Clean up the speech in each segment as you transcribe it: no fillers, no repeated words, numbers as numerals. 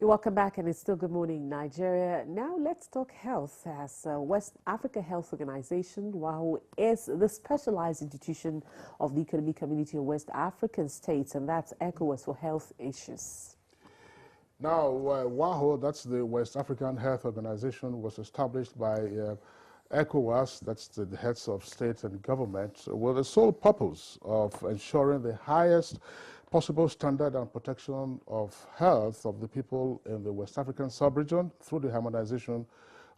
welcome back, and it's still Good Morning Nigeria. Now let's talk health. As West Africa Health Organization, WAHO is the specialized institution of the Economic Community of West African States, and that's ECOWAS for health issues. Now, WAHO, that's the West African Health Organization, was established by ECOWAS, that's the heads of state and government, with the sole purpose of ensuring the highest possible standard and protection of health of the people in the West African sub-region through the harmonization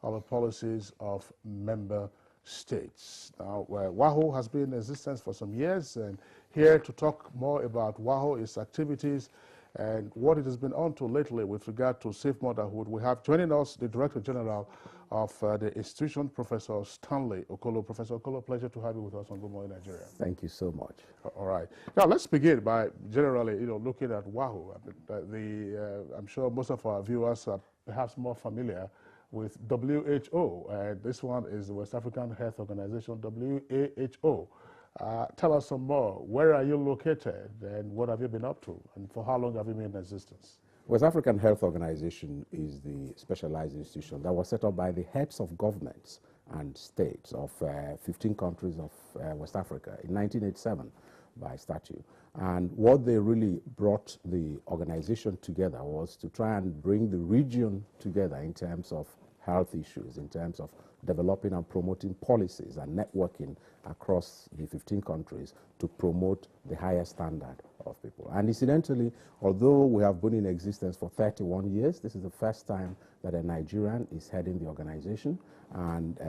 of the policies of member states. Now, WAHO has been in existence for some years, and here to talk more about WAHO, its activities, and what it has been on to lately with regard to safe motherhood, we have joining us the Director General of the institution, Professor Stanley Okolo. Professor Okolo, pleasure to have you with us on Good Morning Nigeria. Thank you so much. All right. Now let's begin by generally, looking at WAHO. I'm sure most of our viewers are perhaps more familiar with WHO, and this one is the West African Health Organization, WAHO. Tell us some more. Where are you located, and what have you been up to, and for how long have you been in existence? West African Health Organization is the specialized institution that was set up by the heads of governments and states of 15 countries of West Africa in 1987 by statute. And what they really brought the organization together was to try and bring the region together in terms of health issues, in terms of developing and promoting policies and networking across the 15 countries to promote the highest standard of people. And incidentally, although we have been in existence for 31 years, this is the first time that a Nigerian is heading the organization. And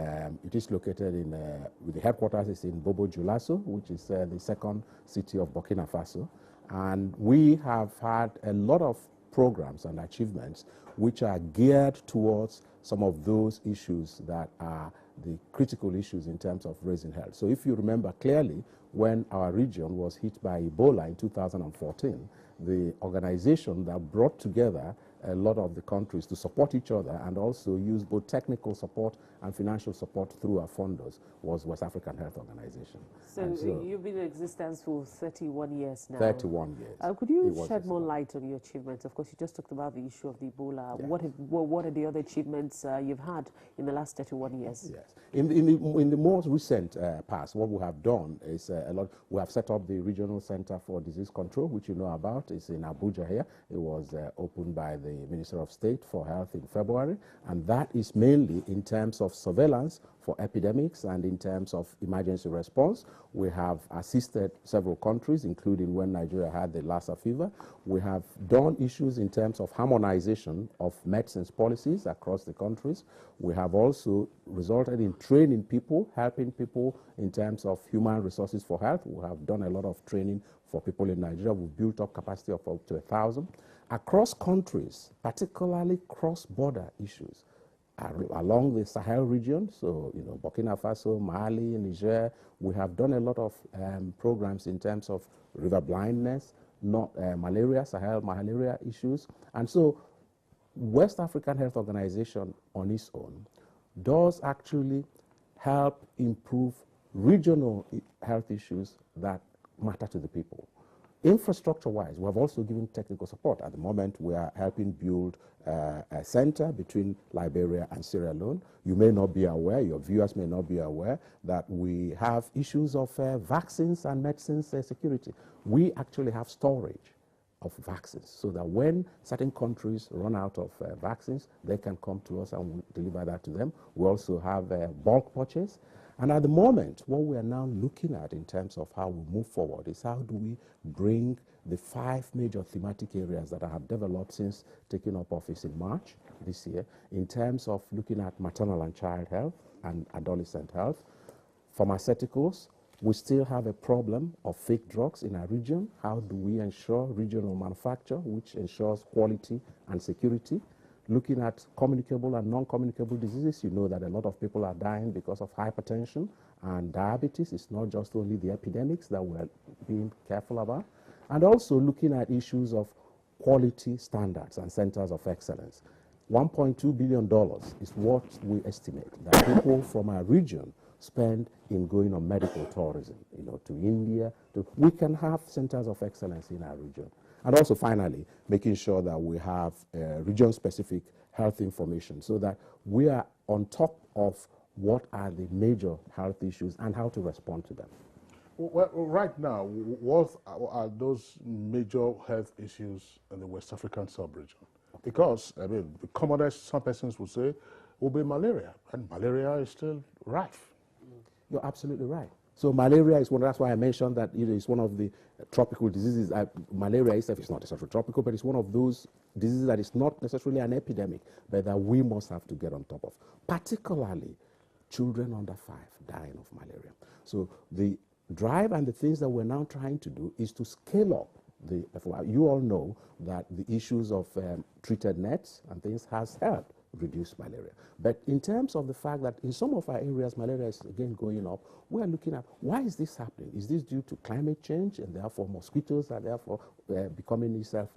it is located in, the headquarters is in Bobo Dioulasso, which is the second city of Burkina Faso. And we have had a lot of programs and achievements which are geared towards some of those issues that are the critical issues in terms of raising health. So if you remember clearly, when our region was hit by Ebola in 2014, the organization that brought together a lot of the countries to support each other and also use both technical support and financial support through our funders was West African Health Organization. So you've been in existence for 31 years now. 31 years. Could you shed more light on your achievements? Of course, you just talked about the issue of the Ebola. Yeah. What are the other achievements you've had in the last 31 years? Yes. In the most recent past, what we have done is we have set up the Regional Center for Disease Control, which you know about. It's in Abuja here. It was opened by the Minister of State for Health in February, and that is mainly in terms of surveillance for epidemics and in terms of emergency response. We have assisted several countries, including when Nigeria had the Lassa fever. We have done issues in terms of harmonization of medicines policies across the countries. We have also resulted in training people, helping people in terms of human resources for health. We have done a lot of training for people in Nigeria. We've built up capacity of up to 1,000. Across countries, particularly cross-border issues, along the Sahel region, so Burkina Faso, Mali, Niger, we have done a lot of programs in terms of river blindness, malaria, Sahel malaria issues. And so West African Health Organization on its own does actually help improve regional health issues that matter to the people. Infrastructure-wise, we have also given technical support. At the moment, we are helping build a center between Liberia and Sierra Leone. You may not be aware, your viewers may not be aware, that we have issues of vaccines and medicines security. We actually have storage of vaccines so that when certain countries run out of vaccines, they can come to us and we deliver that to them. We also have bulk purchase. And at the moment, what we are now looking at in terms of how we move forward is how do we bring the 5 major thematic areas that I have developed since taking up office in March this year in terms of looking at maternal and child health and adolescent health. Pharmaceuticals, we still have a problem of fake drugs in our region. How do we ensure regional manufacture, which ensures quality and security? Looking at communicable and non-communicable diseases, you know that a lot of people are dying because of hypertension and diabetes. It's not just only the epidemics that we're being careful about. And also looking at issues of quality standards and centers of excellence. $1.2 billion is what we estimate that people from our region spend in going on medical tourism, to India. We can have centers of excellence in our region. And also, finally, making sure that we have region-specific health information so that we are on top of what are the major health issues and how to respond to them. Well, right now, what are those major health issues in the West African sub-region? Because, I mean, the commonest some persons would say will be malaria, and malaria is still rife. You're absolutely right. So malaria is one, that's why I mentioned that it's one of the tropical diseases. Malaria itself is not necessarily tropical, but it's one of those diseases that is not necessarily an epidemic, but that we must have to get on top of. Particularly, children under 5 dying of malaria. So the drive and the things that we're now trying to do is to scale up the, you all know that the issues of treated nets and things has helped reduce malaria. But in terms of the fact that in some of our areas, malaria is again going up, we are looking at why is this happening? Is this due to climate change and therefore mosquitoes are therefore becoming itself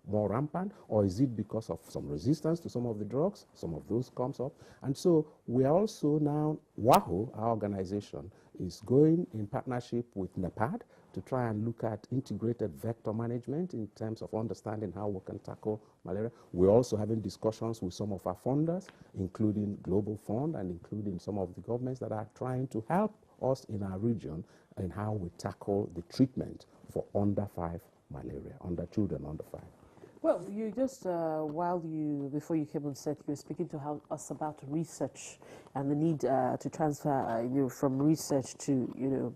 more rampant? Or is it because of some resistance to some of the drugs? Some of those comes up. And so we are also now, WAHO, our organization, is going in partnership with NEPAD to try and look at integrated vector management in terms of understanding how we can tackle malaria. We're also having discussions with some of our funders, including Global Fund and including some of the governments that are trying to help us in our region in how we tackle the treatment for under 5 malaria, children under 5. Well, you just, before you came on set, you were speaking to us about research and the need to transfer, from research to,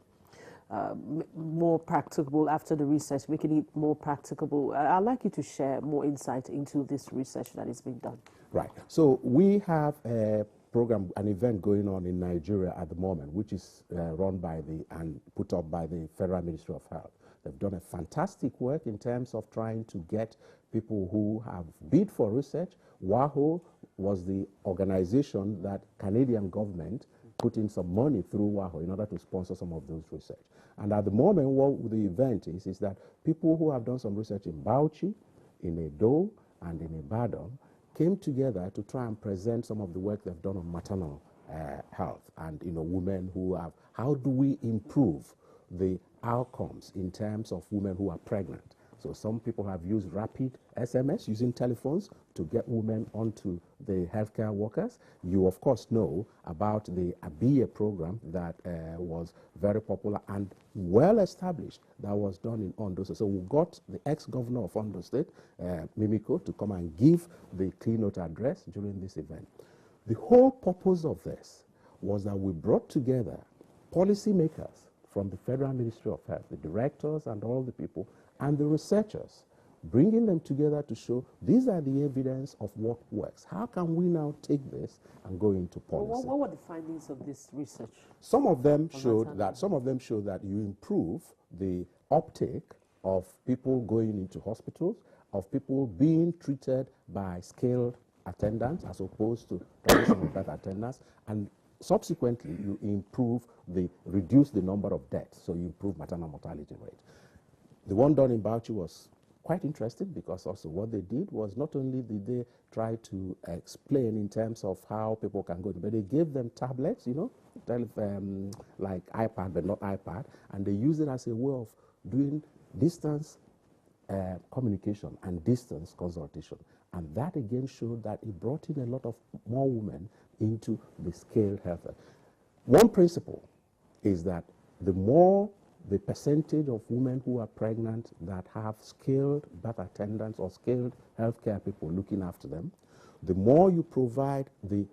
more practicable after the research, making it more practicable. I'd like you to share more insight into this research that is being done. Right. So we have a program, an event going on in Nigeria at the moment, which is run by and put up by the Federal Ministry of Health. They've done a fantastic work in terms of trying to get people who have bid for research. WAHO was the organization that Canadian government put in some money through WAHO in order to sponsor some of those research. And at the moment, what the event is that people who have done some research in Bauchi, in Edo, and in Ibadan came together to try and present some of the work they've done on maternal health and, women who have, how do we improve the outcomes in terms of women who are pregnant. So some people have used rapid SMS using telephones to get women onto the healthcare workers. You, of course, know about the ABIE program that was very popular and well established that was done in Ondo. So we got the ex-governor of Ondo State, Mimiko, to come and give the keynote address during this event. The whole purpose of this was that we brought together policymakers from the Federal Ministry of Health, the directors and all the people, and the researchers, bringing them together to show these are the evidence of what works. How can we now take this and go into policy? Well, what were the findings of this research? Some of them showed that you improve the uptake of people going into hospitals, of people being treated by skilled attendants as opposed to traditional birth attendants, and subsequently you reduce the number of deaths, so you improve maternal mortality rate. The one done in Bauchi was quite interesting because also what they did was not only did they try to explain in terms of how people can go, but they gave them tablets, like iPad, but not iPad, and they used it as a way of doing distance communication and distance consultation. And that again showed that it brought in a lot of more women into the scaled health. One principle is that the more the percentage of women who are pregnant that have skilled birth attendants or skilled healthcare people looking after them, the more you provide the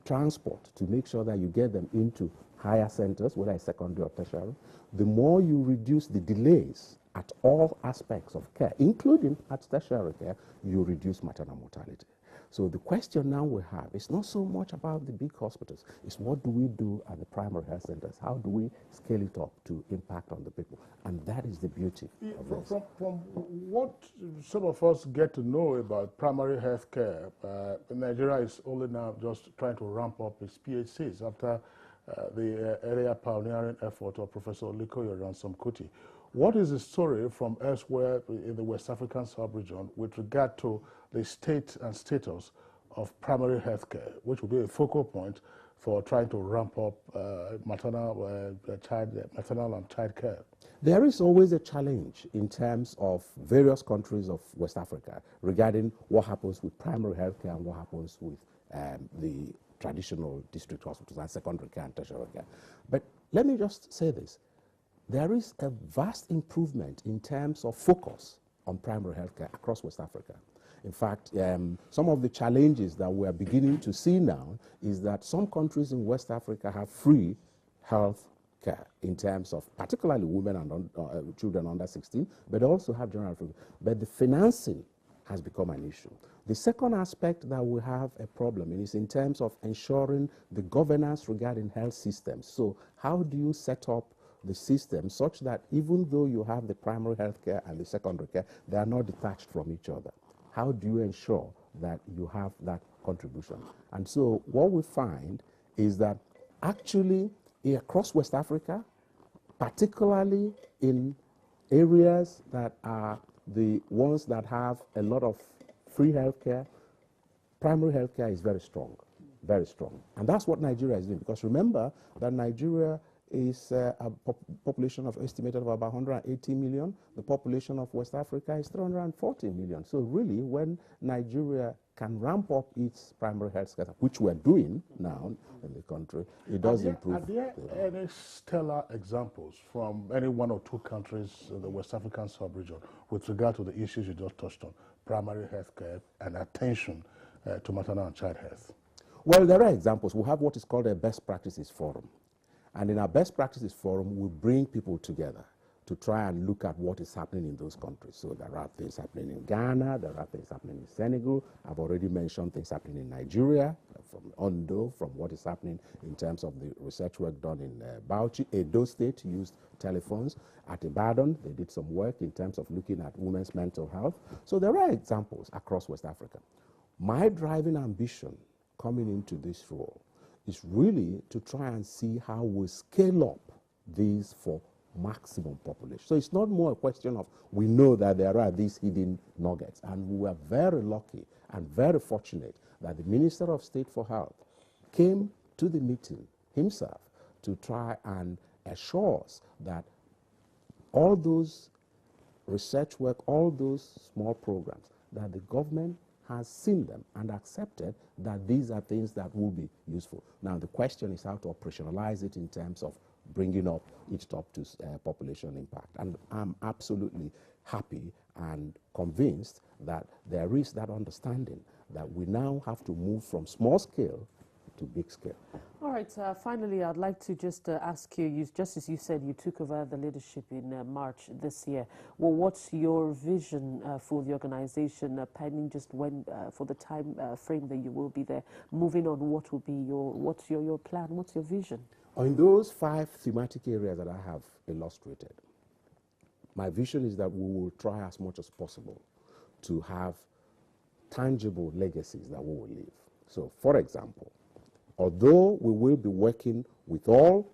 transport to make sure that you get them into higher centers, whether it's secondary or tertiary, the more you reduce the delays at all aspects of care, including at tertiary care, you reduce maternal mortality. So the question now we have is not so much about the big hospitals, it's what do we do at the primary health centers? How do we scale it up to impact on the people? And that is the beauty of this. From what some of us get to know about primary health care, Nigeria is only now just trying to ramp up its PHCs after the earlier pioneering effort of Professor Olikoye Ransom-Kuti. What is the story from elsewhere in the West African sub-region with regard to the state and status of primary health care, which will be a focal point for trying to ramp up maternal and child care? There is always a challenge in terms of various countries of West Africa regarding what happens with primary health care and what happens with the traditional district hospitals and secondary care and tertiary care. But let me just say this. There is a vast improvement in terms of focus on primary health care across West Africa. In fact, some of the challenges that we are beginning to see now is that some countries in West Africa have free health care in terms of particularly women and children under 16, but also have general free. But the financing has become an issue. The second aspect that we have a problem in is in terms of ensuring the governance regarding health systems. So how do you set up the system such that even though you have the primary health care and the secondary care, they are not detached from each other? How do you ensure that you have that contribution? And so what we find is that actually across West Africa, particularly in areas that are the ones that have a lot of free health care, primary health care is very strong, very strong. And that's what Nigeria is doing, because remember that Nigeria is a population of estimated of about 180 million. The population of West Africa is 340 million. So really, when Nigeria can ramp up its primary health care, which we're doing now in the country, it does improve. Are there any stellar examples from any one or two countries in the West African sub-region with regard to the issues you just touched on, primary health care and attention to maternal and child health? Well, there are examples. We have what is called a best practices forum. And in our best practices forum, we bring people together to try and look at what is happening in those countries. So there are things happening in Ghana, there are things happening in Senegal. I've already mentioned things happening in Nigeria, from Ondo, from what is happening in terms of the research work done in Bauchi. Edo State used telephones. At Ibadan, they did some work in terms of looking at women's mental health. So there are examples across West Africa. My driving ambition coming into this role is really to try and see how we scale up these for maximum population. So it's not more a question of we know that there are these hidden nuggets, and we were very lucky and very fortunate that the Minister of State for Health came to the meeting himself to try and assure us that all those research work, all those small programs, that the government has seen them and accepted that these are things that will be useful. Now, the question is how to operationalize it in terms of bringing up each top to population impact. And I'm absolutely happy and convinced that there is that understanding that we now have to move from small scale to big scale. All right, finally, I'd like to just ask you, just as you said, you took over the leadership in March this year. Well, what's your vision for the organization, pending just when, for the time frame that you will be there? Moving on, what will be what's your plan, what's your vision? In those 5 thematic areas that I have illustrated, my vision is that we will try as much as possible to have tangible legacies that we will leave. So, for example, although we will be working with all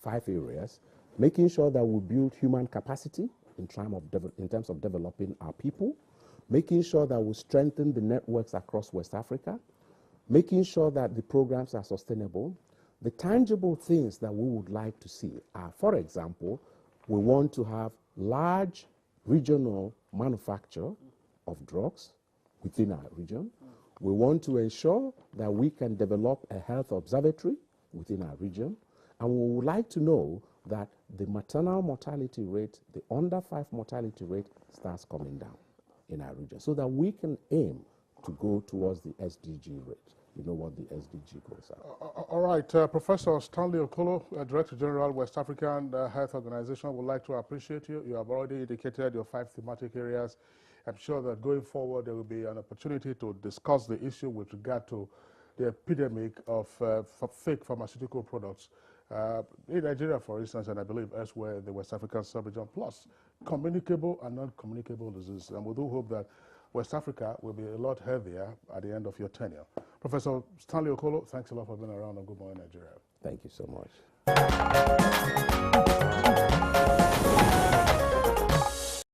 5 areas, making sure that we build human capacity in terms of developing our people, making sure that we strengthen the networks across West Africa, making sure that the programs are sustainable. The tangible things that we would like to see are, for example, we want to have large regional manufacture of drugs within our region. We want to ensure that we can develop a health observatory within our region, and we would like to know that the maternal mortality rate, the under 5 mortality rate, starts coming down in our region, so that we can aim to go towards the SDG rate. You know what the SDG goals are. All right, Professor Stanley Okolo, Director General, West African Health Organization, would like to appreciate you. You have already indicated your 5 thematic areas. I'm sure that going forward there will be an opportunity to discuss the issue with regard to the epidemic of fake pharmaceutical products in Nigeria, for instance, and I believe elsewhere in the West African sub-region, plus communicable and non-communicable diseases. And we do hope that West Africa will be a lot healthier at the end of your tenure. Professor Stanley Okolo, thanks a lot for being around on Good Morning Nigeria. Thank you so much.